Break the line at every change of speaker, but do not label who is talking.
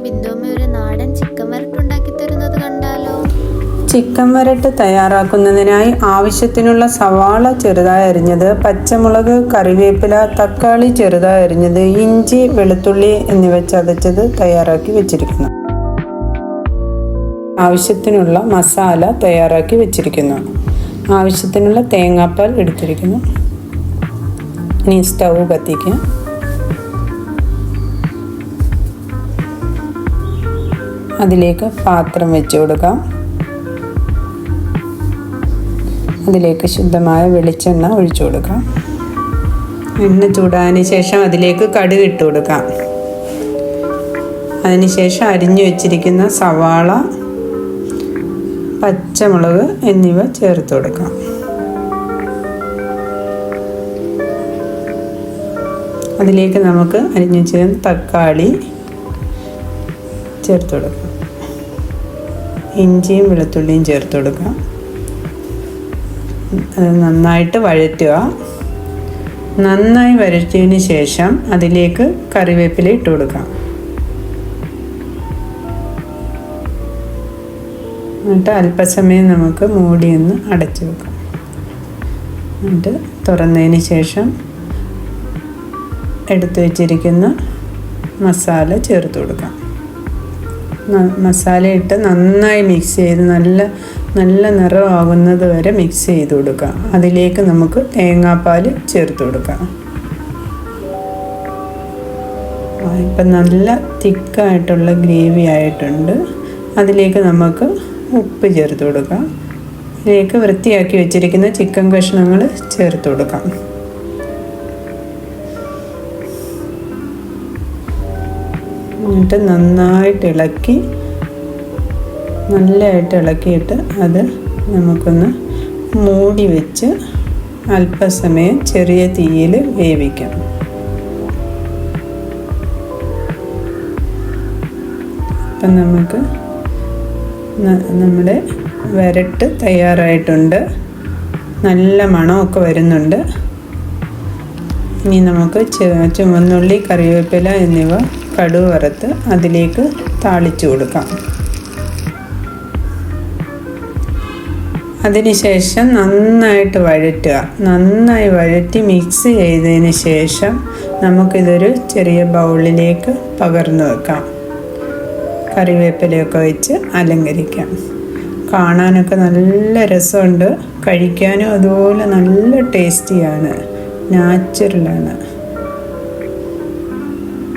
ബിന്ദുമ്മ ഒരു നാടൻ ചിക്കൻ വരട്ട് ഉണ്ടാക്കി തരുന്നത് കണ്ടാലോ?
ചിക്കൻ വരട്ട് തയ്യാറാക്കുന്നതിനായി ആവശ്യത്തിനുള്ള സവാള ചെറുതായി അരിഞ്ഞത്, പച്ചമുളക്, കറിവേപ്പില, തക്കാളി ചെറുതായി അരിഞ്ഞത്, ഇഞ്ചി, വെളുത്തുള്ളി എന്നിവ ചതച്ചത് തയ്യാറാക്കി വെച്ചിരിക്കുന്നു. ആവശ്യത്തിനുള്ള മസാല തയ്യാറാക്കി വെച്ചിരിക്കുന്നു. ആവശ്യത്തിനുള്ള തേങ്ങാപ്പാൽ എടുത്തിരിക്കുന്നു. ഇനി സ്റ്റൗ കത്തിക്കുക. അതിലേക്ക് പാത്രം വെച്ച് കൊടുക്കാം. അതിലേക്ക് ശുദ്ധമായ വെളിച്ചെണ്ണ ഒഴിച്ചു കൊടുക്കാം. എണ്ണ ചൂടായതിന് ശേഷം അതിലേക്ക് കടുക് ഇട്ട് കൊടുക്കാം. അതിനുശേഷം അരിഞ്ഞു വെച്ചിരിക്കുന്ന സവാള, പച്ചമുളക് എന്നിവ ചേർത്ത് കൊടുക്കാം. അതിലേക്ക് നമുക്ക് അരിഞ്ഞു വെച്ചിരുന്ന തക്കാളി ചേർത്ത് കൊടുക്കാം. ഇഞ്ചിയും വെളുത്തുള്ളിയും ചേർത്ത് കൊടുക്കാം. അത് നന്നായിട്ട് വഴറ്റുക. നന്നായി വഴറ്റിയതിന് ശേഷം അതിലേക്ക് കറിവേപ്പില ഇട്ട് കൊടുക്കാം. എന്നിട്ട് അല്പസമയം നമുക്ക് മൂടിയൊന്ന് അടച്ചു വെക്കാം. എന്നിട്ട് തുറന്നതിന് ശേഷം എടുത്തു വച്ചിരിക്കുന്ന മസാല ചേർത്ത് കൊടുക്കാം. മസാല ഇട്ട് നന്നായി മിക്സ് ചെയ്ത് നല്ല നിറമാകുന്നത് വരെ മിക്സ് ചെയ്ത് കൊടുക്കാം. അതിലേക്ക് നമുക്ക് തേങ്ങാപ്പാൽ ചേർത്ത് കൊടുക്കാം. ഇപ്പം നല്ല തിക്കായിട്ടുള്ള ഗ്രേവി ആയിട്ടുണ്ട്. അതിലേക്ക് നമുക്ക് ഉപ്പ് ചേർത്ത് കൊടുക്കാം. ഇതിലേക്ക് വൃത്തിയാക്കി വെച്ചിരിക്കുന്ന ചിക്കൻ കഷ്ണങ്ങൾ ചേർത്ത് കൊടുക്കാം. എന്നിട്ട് നന്നായിട്ട് നല്ലതായിട്ട് ഇളക്കിയിട്ട് അത് നമുക്കൊന്ന് മൂടി വെച്ച് അല്പസമയം ചെറിയ തീയിൽ വേവിക്കാം. അപ്പം നമുക്ക് നമ്മുടെ വരട്ട് തയ്യാറായിട്ടുണ്ട്. നല്ല മണമൊക്കെ വരുന്നുണ്ട്. ഇനി നമുക്ക് ചുവന്നുള്ളി, കറിവേപ്പില എന്നിവ കടുക് വറുത്ത് അതിലേക്ക് താളിച്ചു കൊടുക്കാം. അതിനുശേഷം നന്നായിട്ട് വഴറ്റുക. നന്നായി വഴറ്റി മിക്സ് ചെയ്തതിന് ശേഷം നമുക്കിതൊരു ചെറിയ ബൗളിലേക്ക് പകർന്നു വെക്കാം. കറിവേപ്പിലയൊക്കെ വെച്ച് അലങ്കരിക്കാം. കാണാനൊക്കെ നല്ല രസമുണ്ട്. കഴിക്കാനും അതുപോലെ നല്ല ടേസ്റ്റിയാണ്. നാച്ചുറലാണ്.